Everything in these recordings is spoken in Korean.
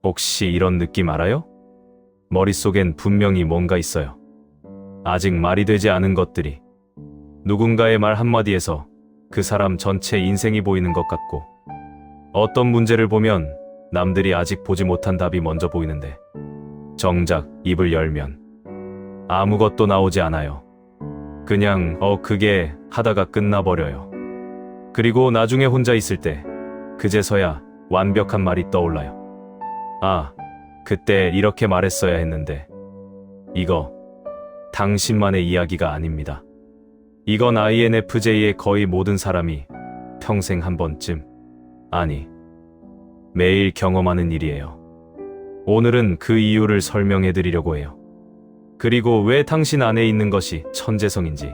혹시 이런 느낌 알아요? 머릿속엔 분명히 뭔가 있어요. 아직 말이 되지 않은 것들이. 누군가의 말 한마디에서 그 사람 전체 인생이 보이는 것 같고, 어떤 문제를 보면 남들이 아직 보지 못한 답이 먼저 보이는데, 정작 입을 열면 아무것도 나오지 않아요. 그냥 그게 하다가 끝나버려요. 그리고 나중에 혼자 있을 때 그제서야 완벽한 말이 떠올라요. 아, 그때 이렇게 말했어야 했는데. 이거 당신만의 이야기가 아닙니다. 이건 INFJ의 거의 모든 사람이 평생 한 번쯤, 아니, 매일 경험하는 일이에요. 오늘은 그 이유를 설명해 드리려고 해요. 그리고 왜 당신 안에 있는 것이 천재성인지,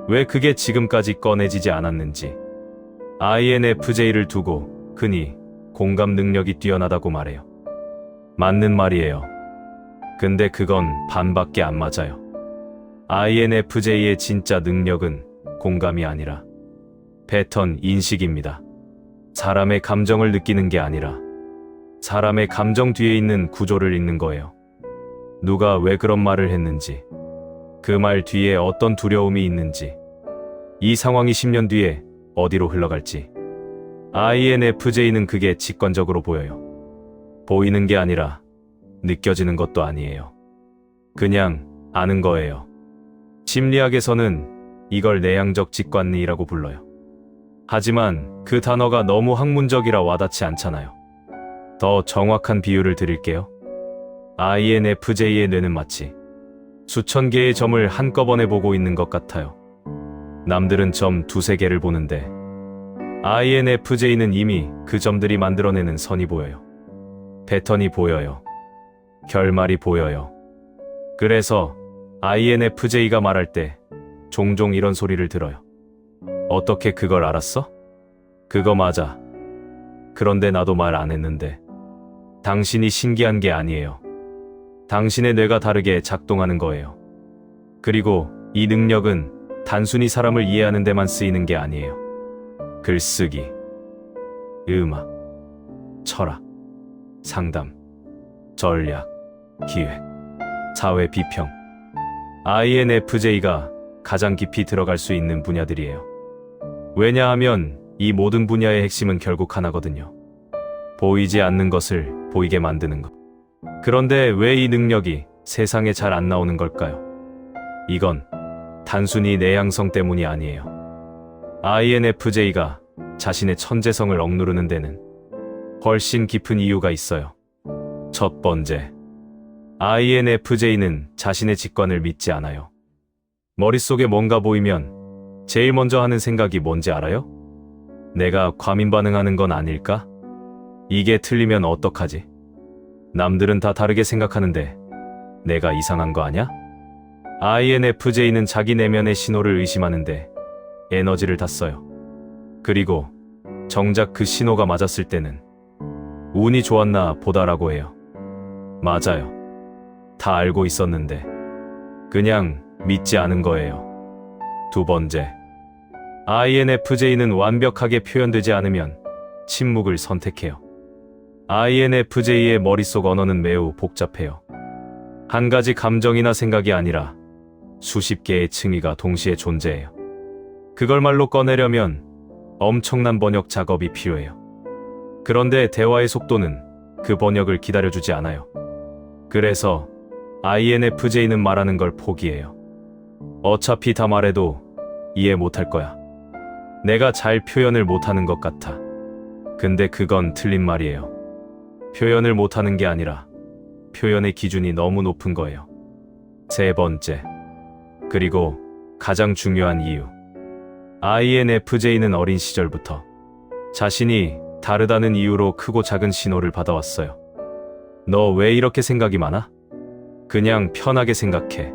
왜 그게 지금까지 꺼내지지 않았는지. INFJ를 두고 흔히 공감 능력이 뛰어나다고 말해요. 맞는 말이에요. 근데 그건 반밖에 안 맞아요. INFJ의 진짜 능력은 공감이 아니라 패턴 인식입니다. 사람의 감정을 느끼는 게 아니라 사람의 감정 뒤에 있는 구조를 읽는 거예요. 누가 왜 그런 말을 했는지, 그 말 뒤에 어떤 두려움이 있는지, 이 상황이 10년 뒤에 어디로 흘러갈지. INFJ는 그게 직관적으로 보여요. 보이는 게 아니라 느껴지는 것도 아니에요. 그냥 아는 거예요. 심리학에서는 이걸 내향적 직관이라고 불러요. 하지만 그 단어가 너무 학문적이라 와닿지 않잖아요. 더 정확한 비유를 드릴게요. INFJ의 뇌는 마치 수천 개의 점을 한꺼번에 보고 있는 것 같아요. 남들은 점 두세 개를 보는데 INFJ는 이미 그 점들이 만들어내는 선이 보여요. 패턴이 보여요. 결말이 보여요. 그래서 INFJ가 말할 때 종종 이런 소리를 들어요. 어떻게 그걸 알았어? 그거 맞아. 그런데 나도 말 안 했는데. 당신이 신기한 게 아니에요. 당신의 뇌가 다르게 작동하는 거예요. 그리고 이 능력은 단순히 사람을 이해하는 데만 쓰이는 게 아니에요. 글쓰기, 음악, 철학, 상담, 전략, 기획, 사회 비평. INFJ가 가장 깊이 들어갈 수 있는 분야들이에요. 왜냐하면 이 모든 분야의 핵심은 결국 하나거든요. 보이지 않는 것을 보이게 만드는 것. 그런데 왜 이 능력이 세상에 잘 안 나오는 걸까요? 이건 단순히 내향성 때문이 아니에요. INFJ가 자신의 천재성을 억누르는 데는 훨씬 깊은 이유가 있어요. 첫 번째, INFJ는 자신의 직관을 믿지 않아요. 머릿속에 뭔가 보이면 제일 먼저 하는 생각이 뭔지 알아요? 내가 과민 반응하는 건 아닐까? 이게 틀리면 어떡하지? 남들은 다 다르게 생각하는데 내가 이상한 거 아냐? INFJ는 자기 내면의 신호를 의심하는데 에너지를 다 써요. 그리고 정작 그 신호가 맞았을 때는 운이 좋았나 보다라고 해요. 맞아요. 다 알고 있었는데 그냥 믿지 않은 거예요. 두 번째, INFJ는 완벽하게 표현되지 않으면 침묵을 선택해요. INFJ의 머릿속 언어는 매우 복잡해요. 한 가지 감정이나 생각이 아니라 수십 개의 층위가 동시에 존재해요. 그걸 말로 꺼내려면 엄청난 번역 작업이 필요해요. 그런데 대화의 속도는 그 번역을 기다려주지 않아요. 그래서 INFJ는 말하는 걸 포기해요. 어차피 다 말해도 이해 못할 거야. 내가 잘 표현을 못하는 것 같아. 근데 그건 틀린 말이에요. 표현을 못하는 게 아니라 표현의 기준이 너무 높은 거예요. 세 번째, 그리고 가장 중요한 이유. INFJ는 어린 시절부터 자신이 다르다는 이유로 크고 작은 신호를 받아왔어요. 너 왜 이렇게 생각이 많아? 그냥 편하게 생각해.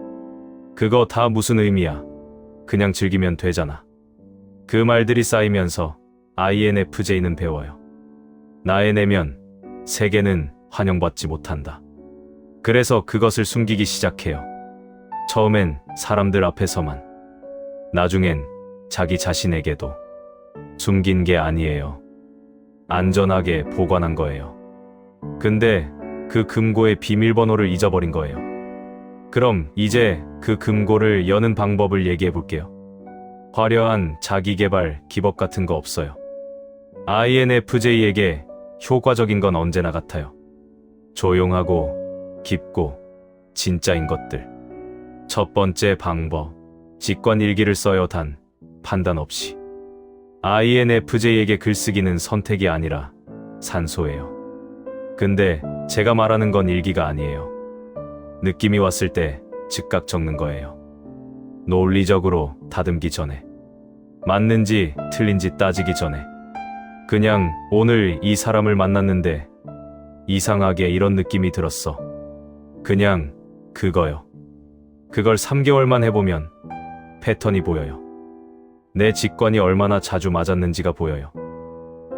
그거 다 무슨 의미야? 그냥 즐기면 되잖아. 그 말들이 쌓이면서 INFJ는 배워요. 나의 내면, 세계는 환영받지 못한다. 그래서 그것을 숨기기 시작해요. 처음엔 사람들 앞에서만, 나중엔 자기 자신에게도. 숨긴 게 아니에요. 안전하게 보관한 거예요. 근데 그 금고의 비밀번호를 잊어버린 거예요. 그럼 이제 그 금고를 여는 방법을 얘기해 볼게요. 화려한 자기개발 기법 같은 거 없어요. INFJ에게 효과적인 건 언제나 같아요. 조용하고 깊고 진짜인 것들. 첫 번째 방법, 직관 일기를 써요. 단 판단 없이. INFJ에게 글쓰기는 선택이 아니라 산소예요. 근데 제가 말하는 건 일기가 아니에요. 느낌이 왔을 때 즉각 적는 거예요. 논리적으로 다듬기 전에. 맞는지 틀린지 따지기 전에. 그냥 오늘 이 사람을 만났는데 이상하게 이런 느낌이 들었어. 그냥 그거요. 그걸 3개월만 해보면 패턴이 보여요. 내 직관이 얼마나 자주 맞았는지가 보여요.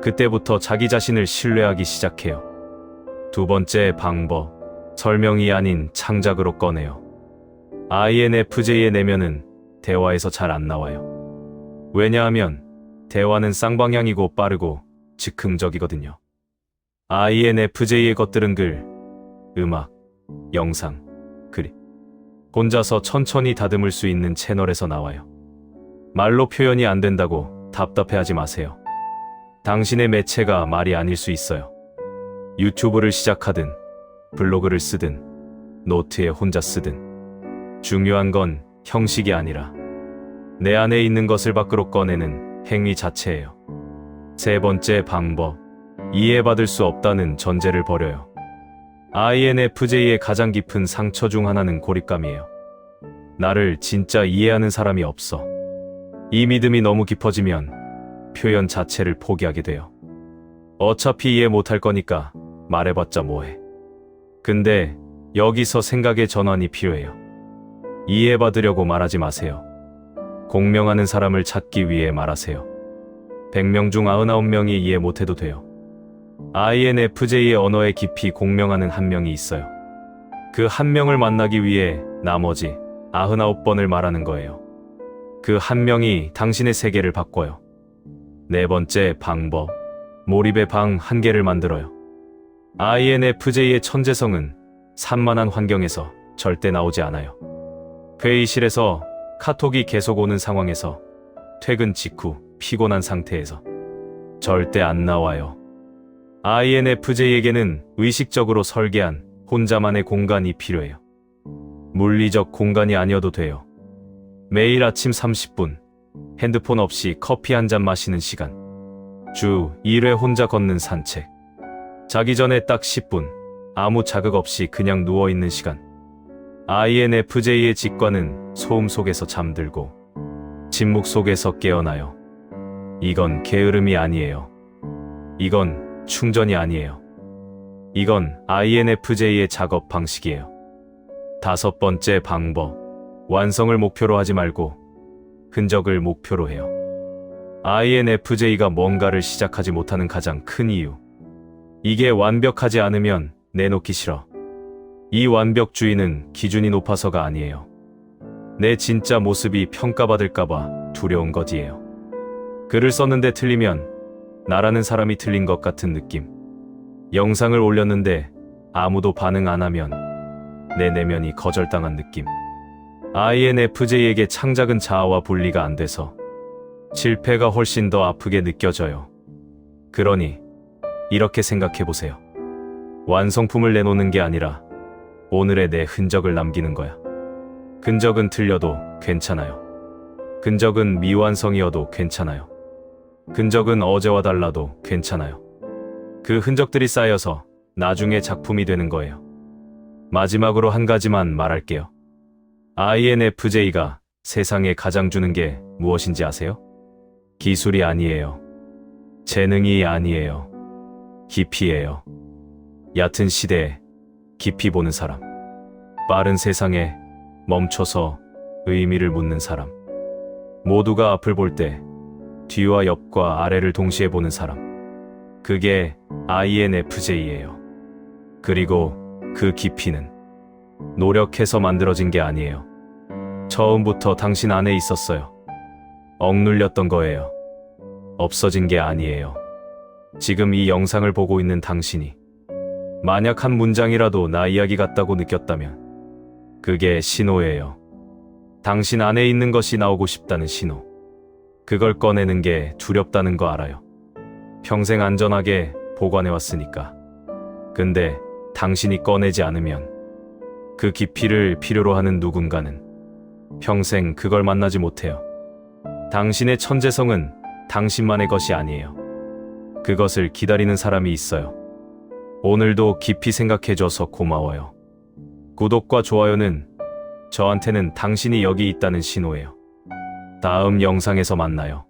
그때부터 자기 자신을 신뢰하기 시작해요. 두 번째 방법, 설명이 아닌 창작으로 꺼내요. INFJ의 내면은 대화에서 잘 안 나와요. 왜냐하면 대화는 쌍방향이고 빠르고 즉흥적이거든요. INFJ의 것들은 글, 음악, 영상, 글. 혼자서 천천히 다듬을 수 있는 채널에서 나와요. 말로 표현이 안 된다고 답답해하지 마세요. 당신의 매체가 말이 아닐 수 있어요. 유튜브를 시작하든, 블로그를 쓰든, 노트에 혼자 쓰든. 중요한 건 형식이 아니라 내 안에 있는 것을 밖으로 꺼내는 행위 자체예요. 세 번째 방법, 이해받을 수 없다는 전제를 버려요. INFJ의 가장 깊은 상처 중 하나는 고립감이에요. 나를 진짜 이해하는 사람이 없어. 이 믿음이 너무 깊어지면 표현 자체를 포기하게 돼요. 어차피 이해 못할 거니까 말해봤자 뭐해. 근데 여기서 생각의 전환이 필요해요. 이해받으려고 말하지 마세요. 공명하는 사람을 찾기 위해 말하세요. 100명 중 99명이 이해 못해도 돼요. INFJ의 언어에 깊이 공명하는 한 명이 있어요. 그 한 명을 만나기 위해 나머지 99번을 말하는 거예요. 그 한 명이 당신의 세계를 바꿔요. 네 번째 방법, 몰입의 방 1개를 만들어요. INFJ의 천재성은 산만한 환경에서 절대 나오지 않아요. 회의실에서 카톡이 계속 오는 상황에서, 퇴근 직후 피곤한 상태에서 절대 안 나와요. INFJ에게는 의식적으로 설계한 혼자만의 공간이 필요해요. 물리적 공간이 아니어도 돼요. 매일 아침 30분, 핸드폰 없이 커피 한 잔 마시는 시간, 주 1회 혼자 걷는 산책, 자기 전에 딱 10분, 아무 자극 없이 그냥 누워있는 시간. INFJ의 직관은 소음 속에서 잠들고 침묵 속에서 깨어나요. 이건 게으름이 아니에요. 이건 충전이 아니에요. 이건 INFJ의 작업 방식이에요. 다섯 번째 방법, 완성을 목표로 하지 말고 흔적을 목표로 해요. INFJ가 뭔가를 시작하지 못하는 가장 큰 이유. 이게 완벽하지 않으면 내놓기 싫어. 이 완벽주의는 기준이 높아서가 아니에요. 내 진짜 모습이 평가받을까봐 두려운 거지예요. 글을 썼는데 틀리면 나라는 사람이 틀린 것 같은 느낌. 영상을 올렸는데 아무도 반응 안 하면 내 내면이 거절당한 느낌. INFJ에게 창작은 자아와 분리가 안 돼서 실패가 훨씬 더 아프게 느껴져요. 그러니 이렇게 생각해보세요. 완성품을 내놓는 게 아니라 오늘의 내 흔적을 남기는 거야. 흔적은 틀려도 괜찮아요. 흔적은 미완성이어도 괜찮아요. 흔적은 어제와 달라도 괜찮아요. 그 흔적들이 쌓여서 나중에 작품이 되는 거예요. 마지막으로 한 가지만 말할게요. INFJ가 세상에 가장 주는 게 무엇인지 아세요? 기술이 아니에요. 재능이 아니에요. 깊이예요. 얕은 시대에 깊이 보는 사람. 빠른 세상에 멈춰서 의미를 묻는 사람. 모두가 앞을 볼 때 뒤와 옆과 아래를 동시에 보는 사람. 그게 INFJ예요. 그리고 그 깊이는 노력해서 만들어진 게 아니에요. 처음부터 당신 안에 있었어요. 억눌렸던 거예요. 없어진 게 아니에요. 지금 이 영상을 보고 있는 당신이 만약 한 문장이라도 나 이야기 같다고 느꼈다면 그게 신호예요. 당신 안에 있는 것이 나오고 싶다는 신호. 그걸 꺼내는 게 두렵다는 거 알아요. 평생 안전하게 보관해왔으니까. 근데 당신이 꺼내지 않으면 그 깊이를 필요로 하는 누군가는 평생 그걸 만나지 못해요. 당신의 천재성은 당신만의 것이 아니에요. 그것을 기다리는 사람이 있어요. 오늘도 깊이 생각해줘서 고마워요. 구독과 좋아요는 저한테는 당신이 여기 있다는 신호예요. 다음 영상에서 만나요.